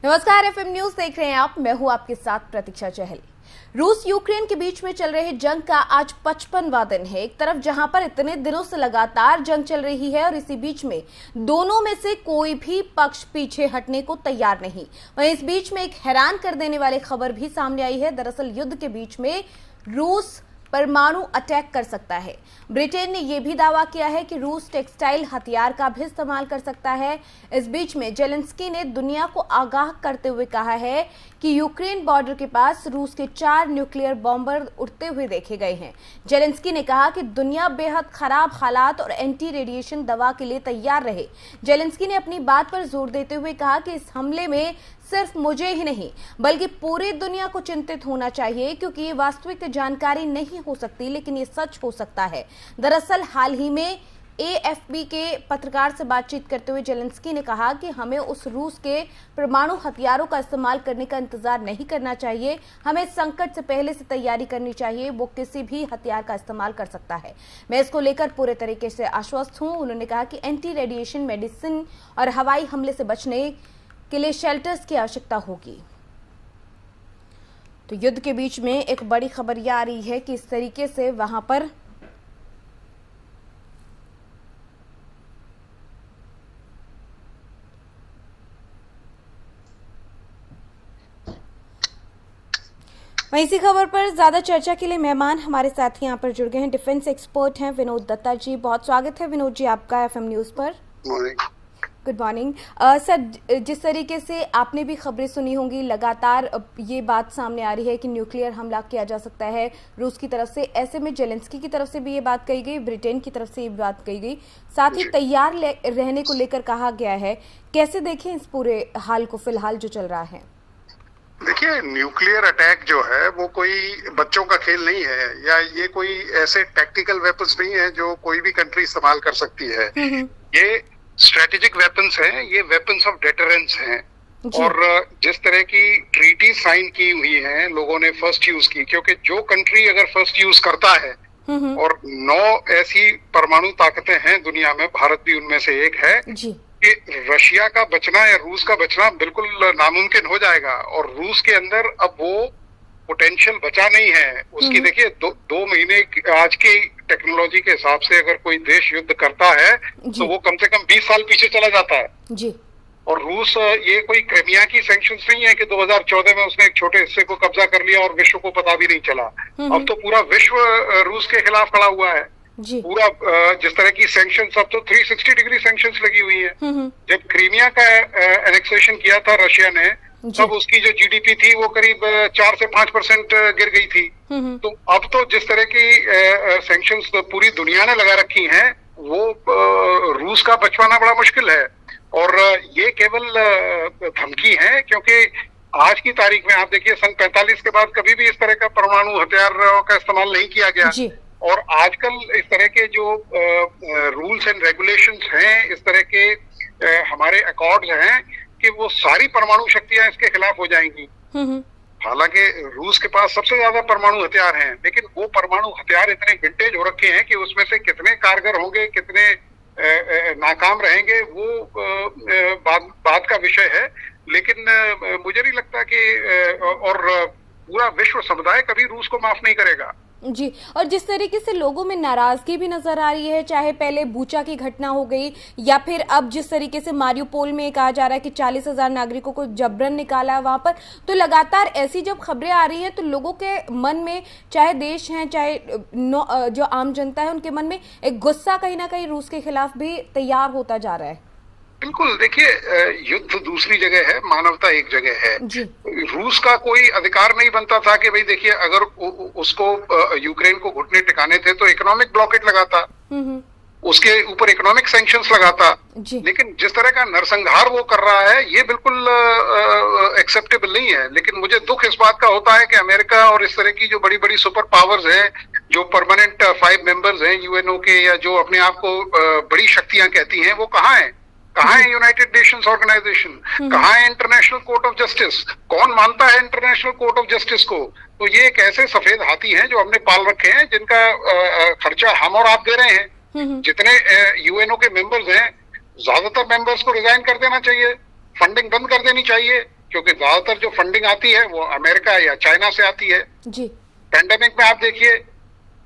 नमस्कार, FM news देख रहे हैं आप। मैं हूं आपके साथ प्रतीक्षा चहल। रूस यूक्रेन के बीच में चल रहे जंग का आज 55वां दिन है। एक तरफ जहां पर इतने दिनों से लगातार जंग चल रही है और इसी बीच में दोनों में से कोई भी पक्ष पीछे हटने को तैयार नहीं। वहीं इस बीच में एक हैरान कर देने वाली खबर भी सामने आई है। दरअसल युद्ध के बीच में रूस परमाणु अटैक कर सकता है। ब्रिटेन ने यह भी दावा किया है कि रूस टेक्सटाइल हथियार का भी इस्तेमाल कर सकता है। इस बीच में जेलेंस्की ने दुनिया को आगाह करते हुए कहा है कि यूक्रेन बॉर्डर के पास रूस के 4 न्यूक्लियर बॉम्बर उड़ते हुए देखे गए हैं। जेलेंस्की ने कहा कि दुनिया बेहद खराब हालात और एंटी रेडिएशन दवा के लिए तैयार रहे। जेलेंस्की ने अपनी बात पर जोर देते हुए कहा कि इस हमले में सिर्फ मुझे ही नहीं बल्कि पूरी दुनिया को चिंतित होना चाहिए, क्योंकि ये वास्तविक जानकारी नहीं हो सकती लेकिन ये सच हो सकता है। दरअसल हाल ही में एएफपी के पत्रकार से बातचीत करते हुए जेलेंस्की ने कहा कि हमें उस रूस के परमाणु हथियारों का इस्तेमाल करने का इंतजार नहीं करना चाहिए। हमें संकट से पहले से तैयारी करनी चाहिए। वो किसी भी हथियार का इस्तेमाल कर सकता है। मैं इसको लेकर पूरे तरीके से आश्वस्त हूं। उन्होंने कहा कि एंटी रेडिएशन मेडिसिन और हवाई हमले से बचने के लिए शेल्टर्स की आवश्यकता होगी। तो युद्ध के बीच में एक बड़ी खबर यह आ रही है कि इस तरीके से वहां पर वहीं इसी खबर पर ज्यादा चर्चा के लिए मेहमान हमारे साथ यहाँ पर जुड़ गए हैं। डिफेंस एक्सपर्ट हैं विनोद दत्ता जी। बहुत स्वागत है विनोद जी आपका एफएम न्यूज पर। Good morning sir. जिस तरीके से आपने भी खबरें सुनी होंगी, लगातार ये बात सामने आ रही है कि न्यूक्लियर हमला किया जा सकता है रूस की तरफ से। ऐसे में जेलेंस्की की तरफ से भी ये बात कही गई, ब्रिटेन की तरफ से ये बात कही गई, साथ ही तैयार रहने को लेकर कहा गया है। कैसे देखें इस पूरे हाल को फिलहाल जो चल रहा है? देखिए, न्यूक्लियर अटैक जो है वो कोई बच्चों का खेल नहीं है, या ये कोई ऐसे टैक्टिकल वेपन्स नहीं है जो कोई भी कंट्री इस्तेमाल कर सकती है। ये स्ट्रेटेजिक वेपन्स हैं, ये वेपन्स ऑफ डेटरेंस हैं। और जिस तरह की ट्रीटी साइन की हुई हैं लोगों ने फर्स्ट यूज की, क्योंकि जो कंट्री अगर फर्स्ट यूज करता है, और 9 ऐसी परमाणु ताकतें हैं दुनिया में, भारत भी उनमें से एक है, कि रशिया का बचना या रूस का बचना बिल्कुल नामुमकिन हो जाएगा। और रूस के अंदर अब वो पोटेंशियल बचा नहीं है उसकी। देखिए, दो महीने आज की टेक्नोलॉजी के हिसाब से अगर कोई देश युद्ध करता है तो वो कम से कम 20 साल पीछे चला जाता है जी। और रूस, ये कोई क्रिमिया की सैंक्शंस नहीं है कि 2014 में उसने एक छोटे हिस्से को कब्जा कर लिया और विश्व को पता भी नहीं चला। अब तो पूरा विश्व रूस के खिलाफ खड़ा हुआ है जी। पूरा जिस तरह की सैंक्शंस, अब तो 360 डिग्री सैंक्शंस लगी हुई है। जब क्रीमिया का एनेक्सेशन किया था रशिया ने, तब उसकी जो जीडीपी थी वो करीब 4 से 5% गिर गई थी। तो अब तो जिस तरह की सैंक्शंस पूरी दुनिया ने लगा रखी हैं, वो रूस का बचवाना बड़ा मुश्किल है। और ये केवल धमकी है, क्योंकि आज की तारीख में आप देखिए, सन 45 के बाद कभी भी इस तरह का परमाणु हथियार का इस्तेमाल नहीं किया गया। और आजकल इस तरह के जो रूल्स एंड रेगुलेशंस हैं, इस तरह के हमारे अकॉर्ड्स हैं कि वो सारी परमाणु शक्तियां इसके खिलाफ हो जाएंगी। हालांकि रूस के पास सबसे ज्यादा परमाणु हथियार हैं, लेकिन वो परमाणु हथियार इतने विंटेज हो रखे हैं कि उसमें से कितने कारगर होंगे, कितने नाकाम रहेंगे, वो बात का विषय है। लेकिन मुझे नहीं लगता कि और पूरा विश्व समुदाय कभी रूस को माफ नहीं करेगा जी। और जिस तरीके से लोगों में नाराजगी भी नजर आ रही है, चाहे पहले बूचा की घटना हो गई या फिर अब जिस तरीके से मारियोपोल में कहा जा रहा है कि 40,000 नागरिकों को जबरन निकाला है वहां पर, तो लगातार ऐसी जब खबरें आ रही है तो लोगों के मन में, चाहे देश हैं चाहे जो आम जनता है, उनके मन में एक गुस्सा कहीं ना कहीं रूस के खिलाफ भी तैयार होता जा रहा है। बिल्कुल। देखिए, युद्ध दूसरी जगह है, मानवता एक जगह है जी। रूस का कोई अधिकार नहीं बनता था कि भाई देखिए, अगर उसको यूक्रेन को घुटने टिकाने थे तो इकोनॉमिक ब्लॉकेट लगाता, उसके ऊपर इकोनॉमिक सैंक्शंस लगाता। लेकिन जिस तरह का नरसंहार वो कर रहा है, ये बिल्कुल एक्सेप्टेबल नहीं है। लेकिन मुझे दुख इस बात का होता है कि अमेरिका और इस तरह की जो बड़ी बड़ी सुपर पावर्स हैं, जो परमानेंट 5 मेंबर्स हैं यूएनओ के, या जो अपने आप को बड़ी शक्तियां कहती हैं, वो कहाँ है? कहाँ है यूनाइटेड नेशंस ऑर्गेनाइजेशन? कहाँ है इंटरनेशनल कोर्ट ऑफ जस्टिस? कौन मानता है इंटरनेशनल कोर्ट ऑफ जस्टिस को? तो ये एक ऐसे सफेद हाथी हैं जो हमने पाल रखे हैं, जिनका खर्चा हम और आप दे रहे हैं। जितने यूएनओ के मेंबर्स हैं, ज्यादातर मेंबर्स को रिजाइन कर देना चाहिए, फंडिंग बंद कर देनी चाहिए। क्योंकि ज्यादातर जो फंडिंग आती है वो अमेरिका या चाइना से आती है जी। पैंडेमिक में। आप देखिए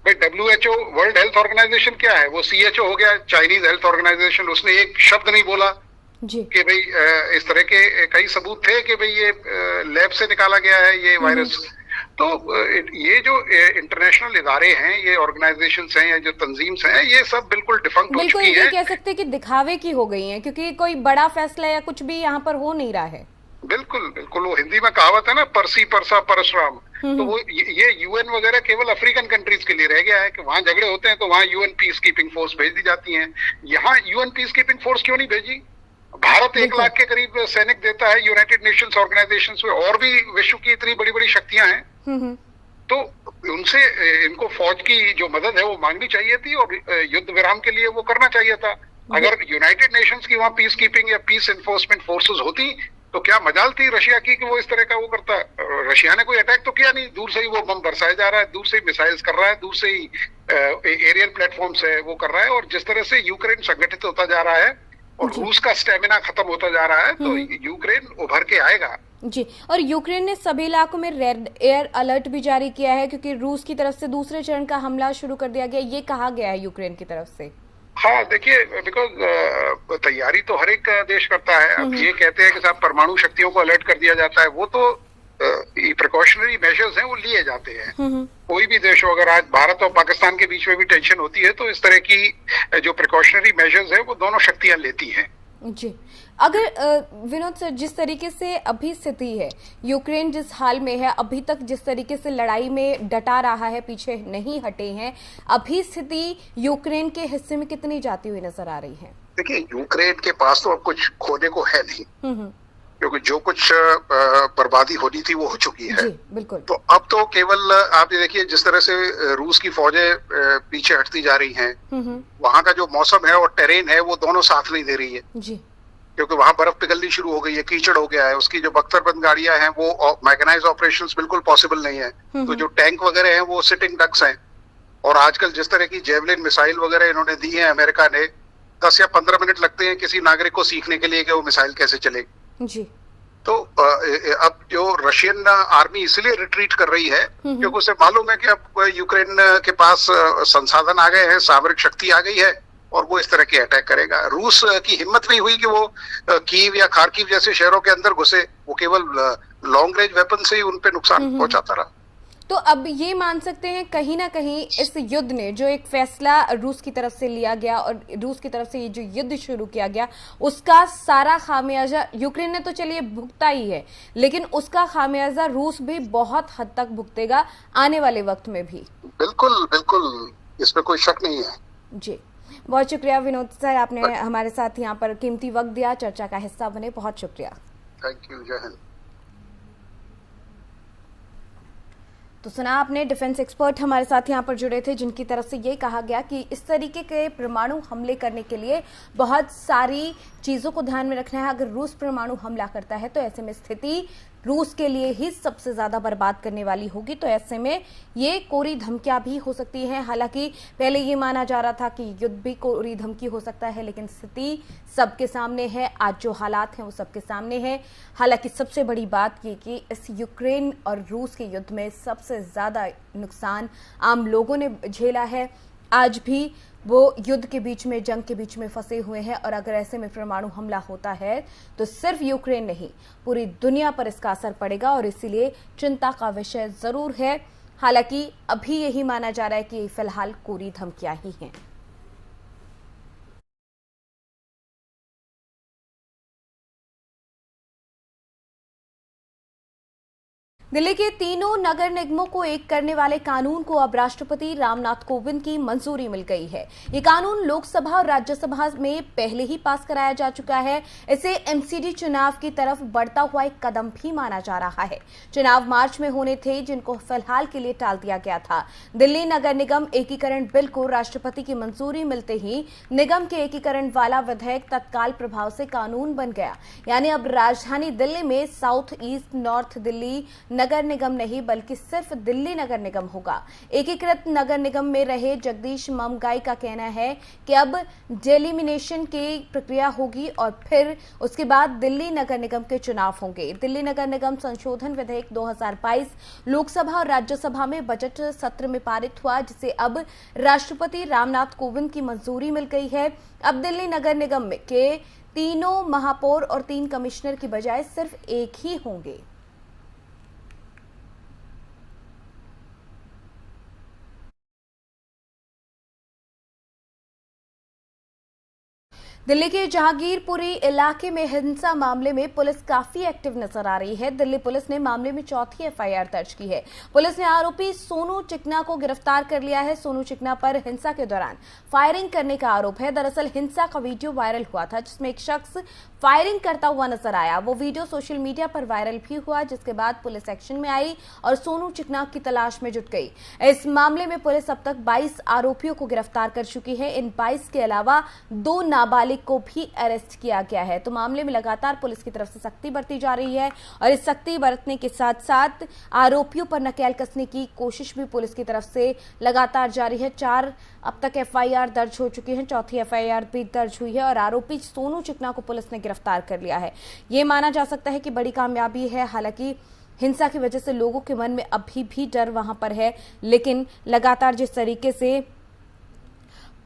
भाई, WHO वर्ल्ड हेल्थ ऑर्गेनाइजेशन क्या है, वो CHO हो गया, चाइनीज हेल्थ ऑर्गेनाइजेशन। उसने एक शब्द नहीं बोला जी। कि भाई इस तरह के कई सबूत थे कि भाई ये लैब से निकाला गया है ये वायरस। तो ये जो इंटरनेशनल इदारे हैं, ये ऑर्गेनाइजेशंस हैं या जो तंजीम्स हैं, ये सब बिल्कुल डिफंक्ट हो बिल्कुल चुकी ये हैं। कह सकते हैं कि दिखावे की हो गई हैं, क्योंकि कोई बड़ा फैसला या कुछ भी यहाँ पर हो नहीं रहा है। बिल्कुल बिल्कुल, वो हिंदी में कहावत है ना, परसी परसा परशुराम। तो वो ये UN वगैरह केवल अफ्रीकन कंट्रीज के लिए रह गया है कि वहां झगड़े होते हैं तो वहां UN पीस कीपिंग फोर्स भेज दी जाती है। यहाँ UN पीस कीपिंग फोर्स क्यों नहीं भेजी? भारत 1 लाख के करीब सैनिक देता है यूनाइटेड नेशंस ऑर्गेनाइजेशंस में, और भी विश्व की इतनी बड़ी बड़ी शक्तियां हैं। तो उनसे इनको फौज की जो मदद है वो मांगनी चाहिए थी और युद्ध विराम के लिए वो करना चाहिए था। अगर यूनाइटेड नेशंस की वहां पीस कीपिंग या पीस एनफोर्समेंट फोर्सेस होती तो क्या मजाल थी रशिया की कि वो इस तरह का वो करता। रशिया ने कोई अटैक तो किया नहीं, दूर से ही वो बम बरसाया जा रहा है, दूर से ही मिसाइल्स कर रहा है, दूर से ही एरियल प्लेटफॉर्म्स है वो कर रहा है। और जिस तरह से यूक्रेन संगठित होता जा रहा है और रूस का स्टेमिना खत्म होता जा रहा है, तो यूक्रेन उभर के आएगा। जी। और यूक्रेन ने सभी इलाकों में रेड एयर अलर्ट भी जारी किया है, क्योंकि रूस की तरफ से दूसरे चरण का हमला शुरू कर दिया गया, ये कहा गया है यूक्रेन की तरफ से। हाँ देखिए, बिकॉज तैयारी तो हर एक देश करता है। अब ये कहते हैं कि साहब परमाणु शक्तियों को अलर्ट कर दिया जाता है, वो तो प्रिकॉशनरी मेजर्स हैं, वो लिए जाते हैं। कोई भी देश हो, अगर आज भारत और पाकिस्तान के बीच में भी टेंशन होती है तो इस तरह की जो प्रिकॉशनरी मेजर्स है वो दोनों शक्तियां लेती हैं। जी। अगर विनोद सर, जिस तरीके से अभी स्थिति है, यूक्रेन जिस हाल में है, अभी तक जिस तरीके से लड़ाई में डटा रहा है, पीछे नहीं हटे हैं, अभी स्थिति यूक्रेन के हिस्से में कितनी जाती हुई नजर आ रही है? देखिए, यूक्रेन के पास तो अब कुछ खोने को है नहीं, क्योंकि जो कुछ बर्बादी होनी थी वो हो चुकी है। जी, बिल्कुल। तो अब तो केवल आप ये देखिए, जिस तरह से रूस की फौजें पीछे हटती जा रही हैं, वहां का जो मौसम है और टेरेन है वो दोनों साथ नहीं दे रही है। जी। क्योंकि वहां बर्फ पिघलनी शुरू हो गई है, कीचड़ हो गया है, उसकी जो बख्तरबंद गाड़ियां हैं वो मैकेनाइज्ड ऑपरेशंस बिल्कुल पॉसिबल नहीं है। तो जो टैंक वगैरह हैं वो सिटिंग डक्स हैं। और आजकल जिस तरह की जेवलिन मिसाइल वगैरह इन्होंने दी है अमेरिका ने, 10 या 15 मिनट लगते हैं किसी नागरिक को सीखने के लिए कि वो मिसाइल कैसे चलेगी। जी। तो अब जो रशियन आर्मी इसलिए रिट्रीट कर रही है क्योंकि उसे मालूम है कि अब यूक्रेन के पास संसाधन आ गए हैं, सामरिक शक्ति आ गई है और वो इस तरह के अटैक करेगा। रूस की हिम्मत नहीं हुई कि वो कीव या खार्किव जैसे शहरों के अंदर घुसे, वो केवल लॉन्ग रेंज वेपन से ही उन पे नुकसान पहुंचाता रहा। तो अब ये मान सकते हैं कहीं ना कहीं इस युद्ध ने, जो एक फैसला रूस की तरफ से लिया गया और रूस की तरफ से ये जो युद्ध शुरू किया गया, उसका सारा खामियाजा यूक्रेन ने तो चलिए भुगता ही है, लेकिन उसका खामियाजा रूस भी बहुत हद तक भुगतेगा आने वाले वक्त में भी। बिल्कुल बिल्कुल, इसमें कोई शक नहीं है। जी, बहुत शुक्रिया विनोद सर, आपने हमारे साथ यहाँ पर कीमती वक्त दिया, चर्चा का हिस्सा बने, बहुत शुक्रिया। थैंक यू, जय हिंद। तो सुना आपने, डिफेंस एक्सपर्ट हमारे साथ यहाँ पर जुड़े थे, जिनकी तरफ से ये कहा गया कि इस तरीके के परमाणु हमले करने के लिए बहुत सारी चीज़ों को ध्यान में रखना है। अगर रूस परमाणु हमला करता है तो ऐसे में स्थिति रूस के लिए ही सबसे ज़्यादा बर्बाद करने वाली होगी। तो ऐसे में ये कोरी धमकियां भी हो सकती हैं। हालांकि पहले ये माना जा रहा था कि युद्ध भी कोरी धमकी हो सकता है, लेकिन स्थिति सबके सामने है। आज जो हालात हैं वो सबके सामने है। हालांकि सबसे बड़ी बात ये कि इस यूक्रेन और रूस के युद्ध में सबसे ज़्यादा नुकसान आम लोगों ने झेला है। आज भी वो युद्ध के बीच में, जंग के बीच में फंसे हुए हैं, और अगर ऐसे में परमाणु हमला होता है तो सिर्फ यूक्रेन नहीं, पूरी दुनिया पर इसका असर पड़ेगा और इसीलिए चिंता का विषय जरूर है। हालांकि अभी यही माना जा रहा है कि फिलहाल कोरी धमकियां ही हैं। दिल्ली के तीनों नगर निगमों को एक करने वाले कानून को अब राष्ट्रपति रामनाथ कोविंद की मंजूरी मिल गई है। ये कानून लोकसभा और राज्यसभा में पहले ही पास कराया जा चुका है। इसे एमसीडी चुनाव की तरफ बढ़ता हुआ एक कदम भी माना जा रहा है। चुनाव मार्च में होने थे, जिनको फिलहाल के लिए टाल दिया गया था। दिल्ली नगर निगम एकीकरण बिल को राष्ट्रपति की मंजूरी मिलते ही निगम के एकीकरण वाला विधेयक तत्काल प्रभाव से कानून बन गया। यानी अब राजधानी दिल्ली में साउथ ईस्ट, नॉर्थ दिल्ली नगर निगम नहीं बल्कि सिर्फ दिल्ली नगर निगम होगा। एकीकृत नगर निगम में रहे जगदीश ममगाई का कहना है कि अब डेलिमिनेशन की प्रक्रिया होगी और फिर उसके बाद दिल्ली नगर निगम के चुनाव होंगे। दिल्ली नगर निगम संशोधन विधेयक 2022 लोकसभा और राज्यसभा में बजट सत्र में पारित हुआ, जिसे अब राष्ट्रपति रामनाथ कोविंद की मंजूरी मिल गई है। अब दिल्ली नगर निगम के 3 महापौर और 3 कमिश्नर की बजाय सिर्फ एक ही होंगे। दिल्ली के जहांगीरपुरी इलाके में हिंसा मामले में पुलिस काफी एक्टिव नजर आ रही है। दिल्ली पुलिस ने मामले में चौथी एफआईआर दर्ज की है। पुलिस ने आरोपी सोनू चिकना को गिरफ्तार कर लिया है। सोनू चिकना पर हिंसा के दौरान फायरिंग करने का आरोप है। दरअसल हिंसा का वीडियो वायरल हुआ था, जिसमें एक शख्स फायरिंग करता हुआ नजर आया। वो वीडियो सोशल मीडिया पर वायरल भी हुआ, जिसके बाद पुलिस एक्शन में आई और सोनू चिकना की तलाश में जुट गई। इस मामले में पुलिस अब तक 22 आरोपियों को गिरफ्तार कर चुकी है। इन 22 के अलावा 2 नाबालिग को भी अरेस्ट किया गया है। तो मामले में लगातार पुलिस की तरफ से सख्ती बरती जा रही है और इस सख्ती बरतने के साथ साथ आरोपियों पर नकेल कसने की कोशिश भी पुलिस की तरफ से लगातार जारी है। 4 अब तक एफआईआर दर्ज हो चुकी है, चौथी एफआईआर भी दर्ज हुई है और आरोपी सोनू चिकना को पुलिस ने गिरफ्तार कर लिया है। ये माना जा सकता है कि बड़ी कामयाबी है। हालांकि हिंसा की वजह से लोगों के मन में अभी भी डर वहां पर है, लेकिन लगातार जिस तरीके से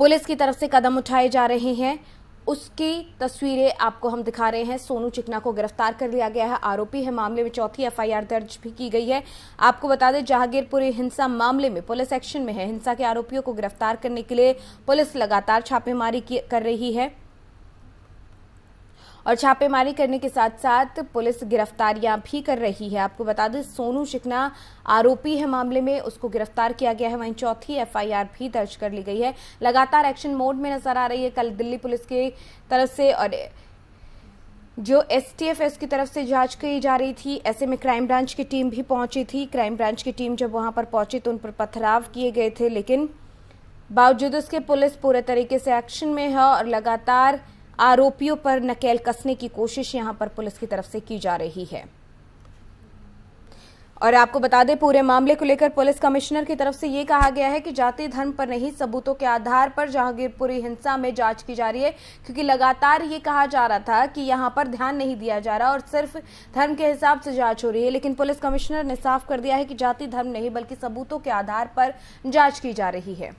पुलिस की तरफ से कदम उठाए जा रहे हैं उसकी तस्वीरें आपको हम दिखा रहे हैं। सोनू चिकना को गिरफ्तार कर लिया गया है, आरोपी है। मामले में चौथी एफआईआर दर्ज भी की गई है। आपको बता दें, जहांगीरपुरी हिंसा मामले में पुलिस एक्शन में है। हिंसा के आरोपियों को गिरफ्तार करने के लिए पुलिस लगातार छापेमारी कर रही है और छापेमारी करने के साथ साथ पुलिस गिरफ्तारियां भी कर रही है। आपको बता दें, सोनू चिकना आरोपी है मामले में, उसको गिरफ्तार किया गया है। वहीं चौथी एफआईआर भी दर्ज कर ली गई है। लगातार एक्शन मोड में नजर आ रही है। कल दिल्ली पुलिस की तरफ से और जो एसटीएफ है उसकी तरफ से जांच की जा रही थी। ऐसे में क्राइम ब्रांच की टीम भी पहुंची थी। क्राइम ब्रांच की टीम जब वहां पर पहुंची तो उन पर पथराव किए गए थे, लेकिन बावजूद उसके पुलिस पूरे तरीके से एक्शन में है और लगातार आरोपियों पर नकेल कसने की कोशिश यहां पर पुलिस की तरफ से की जा रही है। और आपको बता दें, पूरे मामले को लेकर पुलिस कमिश्नर की तरफ से ये कहा गया है कि जाति धर्म पर नहीं, सबूतों के आधार पर जहांगीरपुरी हिंसा में जांच की जा रही है, क्योंकि लगातार ये कहा जा रहा था कि यहां पर ध्यान नहीं दिया जा रहा और सिर्फ धर्म के हिसाब से जांच हो रही है। लेकिन पुलिस कमिश्नर ने साफ कर दिया है कि जाति धर्म नहीं बल्कि सबूतों के आधार पर जांच की जा रही है।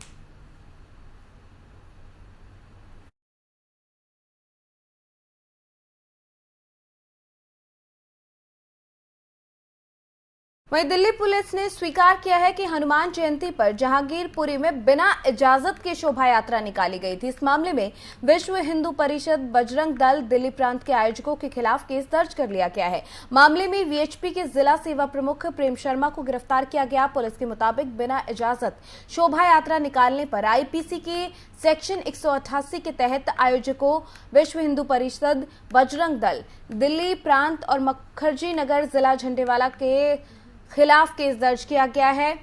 वहीं दिल्ली पुलिस ने स्वीकार किया है कि हनुमान जयंती पर जहांगीरपुरी में बिना इजाजत के शोभा यात्रा निकाली गई थी। इस मामले में विश्व हिंदू परिषद, बजरंग दल, दिल्ली प्रांत के आयोजकों के खिलाफ केस दर्ज कर लिया गया है। मामले में वीएचपी के जिला सेवा प्रमुख प्रेम शर्मा को गिरफ्तार किया गया। पुलिस के मुताबिक बिना इजाजत शोभा यात्रा निकालने पर आईपीसी के सेक्शन 188 के तहत आयोजकों, विश्व हिंदू परिषद, बजरंग दल, दिल्ली प्रांत और मुखर्जी नगर जिला झंडेवाला के खिलाफ केस दर्ज किया गया है।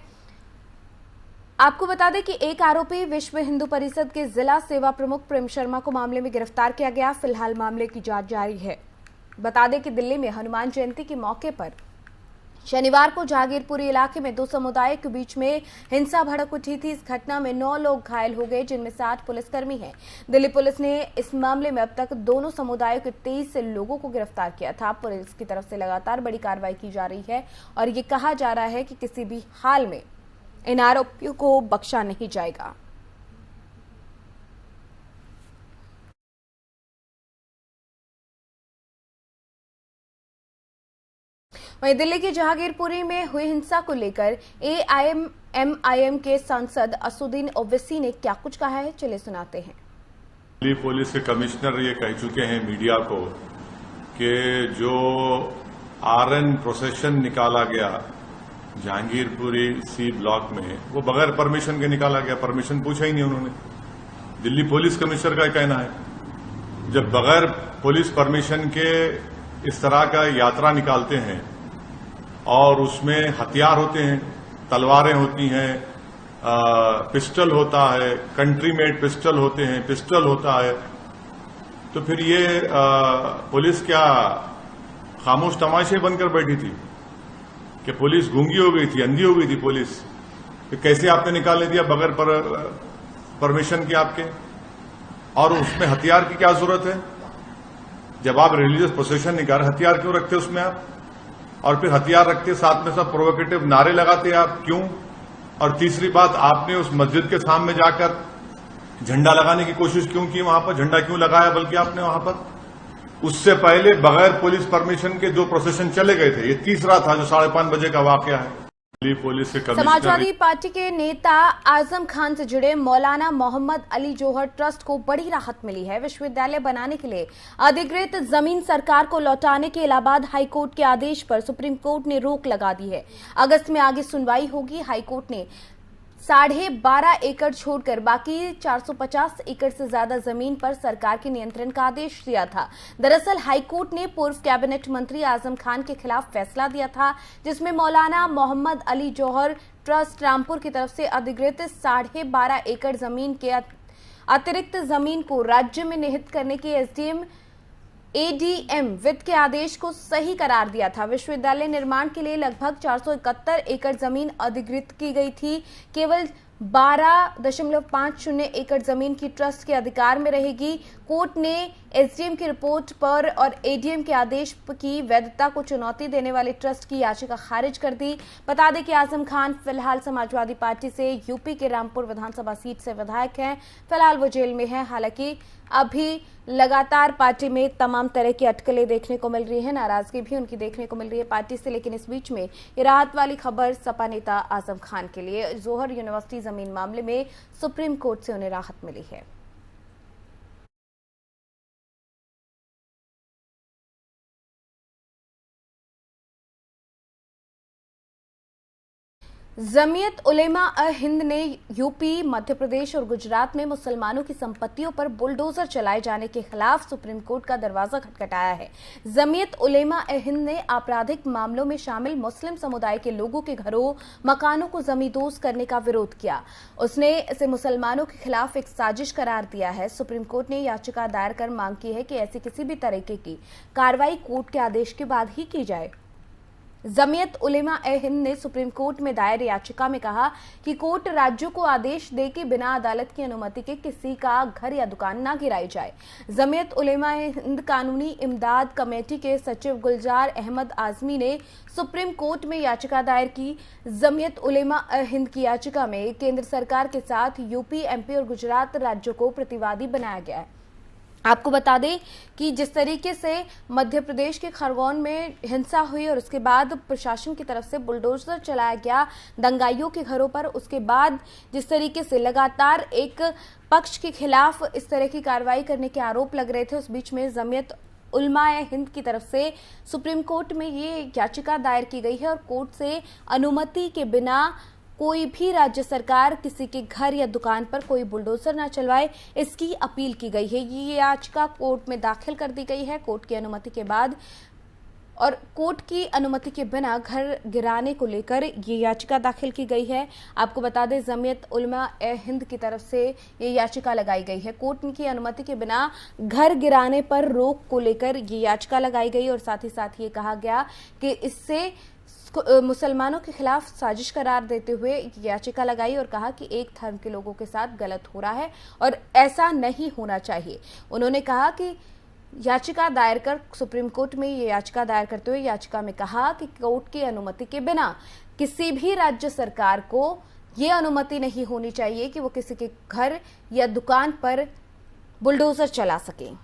आपको बता दें कि एक आरोपी विश्व हिंदू परिषद के जिला सेवा प्रमुख प्रेम शर्मा को मामले में गिरफ्तार किया गया। फिलहाल मामले की जांच जारी है। बता दें कि दिल्ली में हनुमान जयंती के मौके पर शनिवार को जहांगीरपुरी इलाके में 2 समुदायों के बीच में हिंसा भड़क उठी थी। इस घटना में 9 लोग घायल हो गए, जिनमें 7 पुलिसकर्मी हैं। दिल्ली पुलिस ने इस मामले में अब तक दोनों समुदायों के 23 लोगों को गिरफ्तार किया था। पुलिस की तरफ से लगातार बड़ी कार्रवाई की जा रही है और ये कहा जा रहा है कि किसी भी हाल में इन आरोपियों को बख्शा नहीं जाएगा। वहीं दिल्ली की जहांगीरपुरी में हुई हिंसा को लेकर एआईएमआईएम के सांसद असुद्दीन ओवैसी ने क्या कुछ कहा है, चलिए सुनाते हैं। दिल्ली पुलिस के कमिश्नर ये कह चुके हैं मीडिया को कि जो आरएन प्रोसेशन निकाला गया जहांगीरपुरी सी ब्लॉक में, वो बगैर परमिशन के निकाला गया। परमिशन पूछा ही नहीं उन्होंने। दिल्ली पुलिस कमिश्नर का कहना है, जब बगैर पुलिस परमिशन के इस तरह का यात्रा निकालते हैं और उसमें हथियार होते हैं, तलवारें होती हैं, पिस्टल होता है, कंट्री मेड पिस्टल होते हैं, पिस्टल होता है, तो फिर ये पुलिस क्या खामोश तमाशे बनकर बैठी थी? कि पुलिस गूंगी हो गई थी, अंधी हो गई थी पुलिस, कि कैसे आपने निकालने दिया बगैर परमिशन के आपके, और उसमें हथियार की क्या जरूरत है? जब आप रिलीजियस प्रोसेशन निकाल, हथियार क्यों रखते उसमें आप? और फिर हथियार रखते साथ में सब प्रोवोकेटिव नारे लगाते आप, क्यों? और तीसरी बात, आपने उस मस्जिद के सामने जाकर झंडा लगाने की कोशिश क्यों की? वहां पर झंडा क्यों लगाया बल्कि आपने वहां पर? उससे पहले बगैर पुलिस परमिशन के 2 प्रोसेशन चले गए थे, ये तीसरा था जो 5:30 बजे का वाकया है। पुलिस के समाजवादी पार्टी के नेता आजम खान से जुड़े मौलाना मोहम्मद अली जौहर ट्रस्ट को बड़ी राहत मिली है। विश्वविद्यालय बनाने के लिए अधिकृत जमीन सरकार को लौटाने के इलाहाबाद हाईकोर्ट के आदेश पर सुप्रीम कोर्ट ने रोक लगा दी है। अगस्त में आगे सुनवाई होगी। हाईकोर्ट ने 12.5 एकड़ छोड़कर बाकी 450 एकड़ से ज्यादा जमीन पर सरकार के नियंत्रण का आदेश दिया था। दरअसल हाईकोर्ट ने पूर्व कैबिनेट मंत्री आजम खान के खिलाफ फैसला दिया था, जिसमें मौलाना मोहम्मद अली जौहर ट्रस्ट रामपुर की तरफ से अधिकृत 12.5 एकड़ जमीन के अतिरिक्त जमीन को राज्य में निहित करने के एडीएम वित्त के आदेश को सही करार दिया था। विश्वविद्यालय निर्माण के लिए लगभग 471 एकड़ जमीन अधिकृत की गई थी। केवल 12.50 एकड़ जमीन की ट्रस्ट के अधिकार में रहेगी। कोर्ट ने एसडीएम की रिपोर्ट पर और एडीएम के आदेश की वैधता को चुनौती देने वाले ट्रस्ट की याचिका खारिज कर दी। बता दें कि आजम खान फिलहाल समाजवादी पार्टी से यूपी के रामपुर विधानसभा सीट से विधायक हैं। फिलहाल वो जेल में हैं। हालांकि अभी लगातार पार्टी में तमाम तरह की अटकलें देखने को मिल रही है, नाराजगी भी उनकी देखने को मिल रही है पार्टी से। लेकिन इस बीच में ये राहत वाली खबर सपा नेता आजम खान के लिए, जौहर यूनिवर्सिटी जमीन मामले में सुप्रीम कोर्ट से उन्हें राहत मिली है। जमीयत उलेमा हिंद ने यूपी, मध्य प्रदेश और गुजरात में मुसलमानों की संपत्तियों पर बुलडोजर चलाए जाने के खिलाफ सुप्रीम कोर्ट का दरवाजा खटखटाया है। जमीयत उलेमा हिंद ने आपराधिक मामलों में शामिल मुस्लिम समुदाय के लोगों के घरों, मकानों को जमींदोज करने का विरोध किया। उसने इसे मुसलमानों के खिलाफ एक साजिश करार दिया है। सुप्रीम कोर्ट ने याचिका दायर कर मांग की है कि ऐसी किसी भी तरीके की कार्रवाई कोर्ट के आदेश के बाद ही की जाए। जमीयत उलेमा हिंद ने सुप्रीम कोर्ट में दायर याचिका में कहा कि कोर्ट राज्यों को आदेश दे कि बिना अदालत की अनुमति के किसी का घर या दुकान ना गिराई जाए। जमीयत उलेमा हिंद कानूनी इमदाद कमेटी के सचिव गुलजार अहमद आजमी ने सुप्रीम कोर्ट में याचिका दायर की। जमीयत उलेमा हिंद की याचिका में केंद्र सरकार के साथ यूपी, एमपी और गुजरात राज्यों को प्रतिवादी बनाया गया है। आपको बता दें कि जिस तरीके से मध्य प्रदेश के खरगोन में हिंसा हुई और उसके बाद प्रशासन की तरफ से बुलडोजर चलाया गया दंगाइयों के घरों पर, उसके बाद जिस तरीके से लगातार एक पक्ष के खिलाफ इस तरह की कार्रवाई करने के आरोप लग रहे थे, उस बीच में जमीयत उलमा हिंद की तरफ से सुप्रीम कोर्ट में ये याचिका दायर की गई है और कोर्ट से अनुमति के बिना कोई भी राज्य सरकार किसी के घर या दुकान पर कोई बुलडोजर न चलवाए, इसकी अपील की गई है। ये याचिका कोर्ट में दाखिल कर दी गई है कोर्ट की अनुमति के बाद, और कोर्ट की अनुमति के बिना घर गिराने को लेकर ये याचिका दाखिल की गई है। आपको बता दें जमीयत उलमा हिंद की तरफ से ये याचिका लगाई गई है। कोर्ट की अनुमति के बिना घर गिराने पर रोक को लेकर ये याचिका लगाई गई और साथ ही साथ ये कहा गया कि इससे मुसलमानों के खिलाफ साजिश करार देते हुए याचिका लगाई और कहा कि एक धर्म के लोगों के साथ गलत हो रहा है और ऐसा नहीं होना चाहिए। उन्होंने कहा कि याचिका दायर कर सुप्रीम कोर्ट में ये याचिका दायर करते हुए याचिका में कहा कि कोर्ट की अनुमति के बिना किसी भी राज्य सरकार को ये अनुमति नहीं होनी चाहिए कि वो किसी के घर या दुकान पर बुलडोजर चला सके।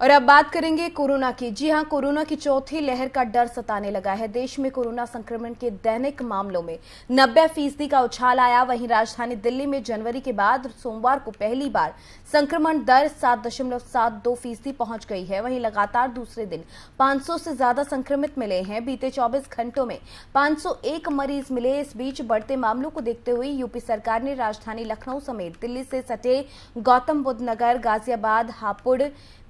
और अब बात करेंगे कोरोना की। जी हां, कोरोना की चौथी लहर का डर सताने लगा है। देश में कोरोना संक्रमण के दैनिक मामलों में 90% का उछाल आया। वहीं राजधानी दिल्ली में जनवरी के बाद सोमवार को पहली बार संक्रमण दर 7.72% पहुंच गई है। वहीं लगातार दूसरे दिन 500 से ज्यादा संक्रमित मिले हैं। बीते 24 घंटों में 501 मरीज मिले। इस बीच बढ़ते मामलों को देखते हुए यूपी सरकार ने राजधानी लखनऊ समेत दिल्ली से सटे गौतम बुद्ध नगर, गाजियाबाद, हापुड़,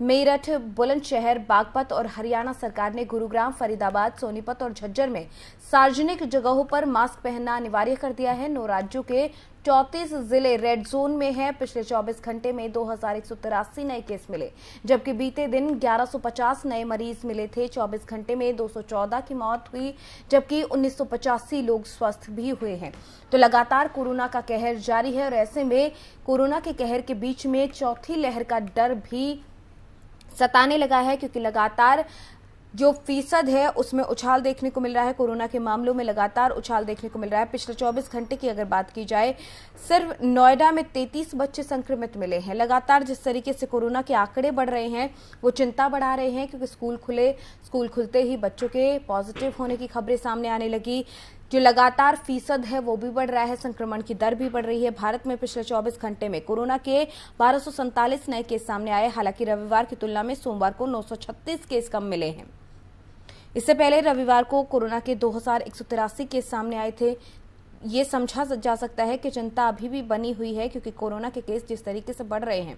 मेरठ, बुलंदशहर, बागपत और हरियाणा सरकार ने गुरुग्राम, फरीदाबाद, सोनीपत और झज्जर में सार्वजनिक जगहों पर मास्क पहनना अनिवार्य कर दिया है। 9 राज्यों के 34 जिले रेड जोन में हैं। पिछले 24 घंटे में 2183 नए केस मिले, जबकि बीते दिन 1150 नए मरीज मिले थे। 24 घंटे में 214 की मौत हुई, जबकि 1985 लोग स्वस्थ भी हुए हैं। तो लगातार कोरोना का कहर जारी है और ऐसे में कोरोना के कहर के बीच में चौथी लहर का डर भी सताने लगा है, क्योंकि लगातार जो फीसद है उसमें उछाल देखने को मिल रहा है। कोरोना के मामलों में लगातार उछाल देखने को मिल रहा है। पिछले 24 घंटे की अगर बात की जाए, सिर्फ नोएडा में 33 बच्चे संक्रमित मिले हैं। लगातार जिस तरीके से कोरोना के आंकड़े बढ़ रहे हैं वो चिंता बढ़ा रहे हैं, क्योंकि स्कूल खुलते ही बच्चों के पॉजिटिव होने की खबरें सामने आने लगी। जो लगातार फीसद है वो भी बढ़ रहा है, संक्रमण की दर भी बढ़ रही है। भारत में पिछले 24 घंटे में कोरोना के 1247 नए केस सामने आए। हालांकि रविवार की तुलना में सोमवार को 936 केस कम मिले हैं। इससे पहले रविवार को कोरोना के 2183 केस सामने आए थे। ये समझा जा सकता है कि चिंता अभी भी बनी हुई है, क्योंकि कोरोना के केस जिस तरीके से बढ़ रहे हैं।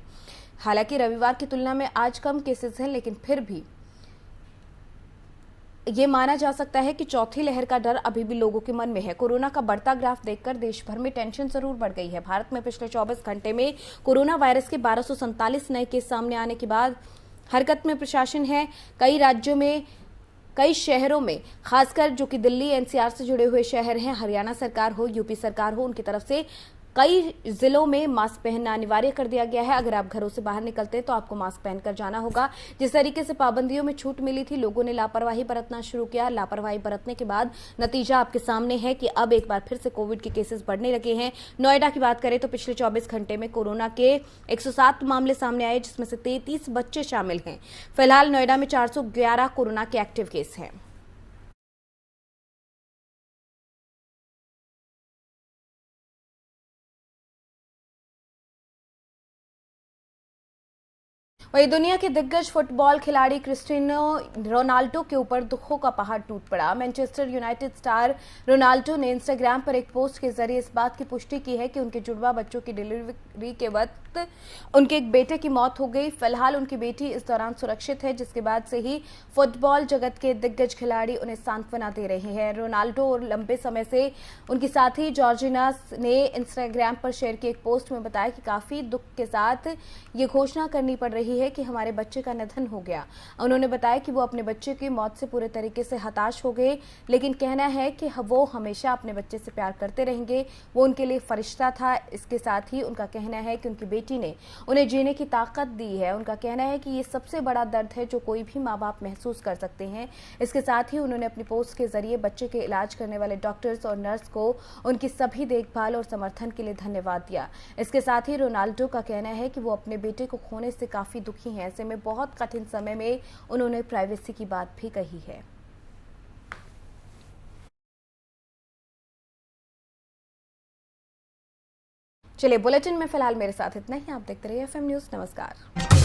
हालांकि रविवार की तुलना में आज कम केसेस हैं, लेकिन फिर भी ये माना जा सकता है कि चौथी लहर का डर अभी भी लोगों के मन में है। कोरोना का बढ़ता ग्राफ देखकर देश भर में टेंशन जरूर बढ़ गई है। भारत में पिछले 24 घंटे में कोरोना वायरस के 1247 नए केस सामने आने के बाद हरकत में प्रशासन है। कई राज्यों में, कई शहरों में, खासकर जो कि दिल्ली एनसीआर से जुड़े हुए शहर हैं, हरियाणा सरकार हो, यूपी सरकार हो, उनकी तरफ से कई जिलों में मास्क पहनना अनिवार्य कर दिया गया है। अगर आप घरों से बाहर निकलते हैं तो आपको मास्क पहनकर जाना होगा। जिस तरीके से पाबंदियों में छूट मिली थी, लोगों ने लापरवाही बरतना शुरू किया। लापरवाही बरतने के बाद नतीजा आपके सामने है कि अब एक बार फिर से कोविड के केसेस बढ़ने लगे हैं। नोएडा की बात करें तो पिछले 24 घंटे में कोरोना के 107 मामले सामने आए, जिसमें से 33 बच्चे शामिल हैं। फिलहाल नोएडा में 411 कोरोना के एक्टिव केस हैं। वहीं दुनिया के दिग्गज फुटबॉल खिलाड़ी क्रिस्टियानो रोनाल्डो के ऊपर दुखों का पहाड़ टूट पड़ा। मैनचेस्टर यूनाइटेड स्टार रोनाल्डो ने इंस्टाग्राम पर एक पोस्ट के जरिए इस बात की पुष्टि की है कि उनके जुड़वा बच्चों की डिलीवरी के वक्त उनके एक बेटे की मौत हो गई। फिलहाल उनकी बेटी इस दौरान सुरक्षित है, जिसके बाद से ही फुटबॉल जगत के दिग्गज खिलाड़ी उन्हें सांत्वना दे रहे हैं। रोनाल्डो और लंबे समय से उनकी साथी जॉर्जिना ने इंस्टाग्राम पर शेयर की एक पोस्ट में बताया कि काफी दुख के साथ ये घोषणा करनी पड़ रही है कि हमारे बच्चे का निधन हो गया। उन्होंने बताया कि वो अपने बच्चे की मौत से पूरे तरीके से हताश हो गए, लेकिन कहना है कि वो हमेशा अपने बच्चे से प्यार करते रहेंगे। वो उनके लिए फरिश्ता था। इसके साथ ही उनका कहना है कि उनकी बेटी ने उन्हें जीने की ताकत दी है। उनका कहना है कि ये सबसे बड़ा दर्द है जो कोई भी माँ बाप महसूस कर सकते हैं। इसके साथ ही उन्होंने अपनी पोस्ट के जरिए बच्चे के इलाज करने वाले डॉक्टर्स और नर्स को उनकी सभी देखभाल और समर्थन के लिए धन्यवाद दिया। इसके साथ ही रोनाल्डो का कहना है कि वो अपने बेटे को खोने से काफी दुखी हैं। ऐसे में बहुत कठिन समय में उन्होंने प्राइवेसी की बात भी कही है। चलिए, बुलेटिन में फिलहाल मेरे साथ इतना ही। आप देखते रहिए FM न्यूज़। नमस्कार।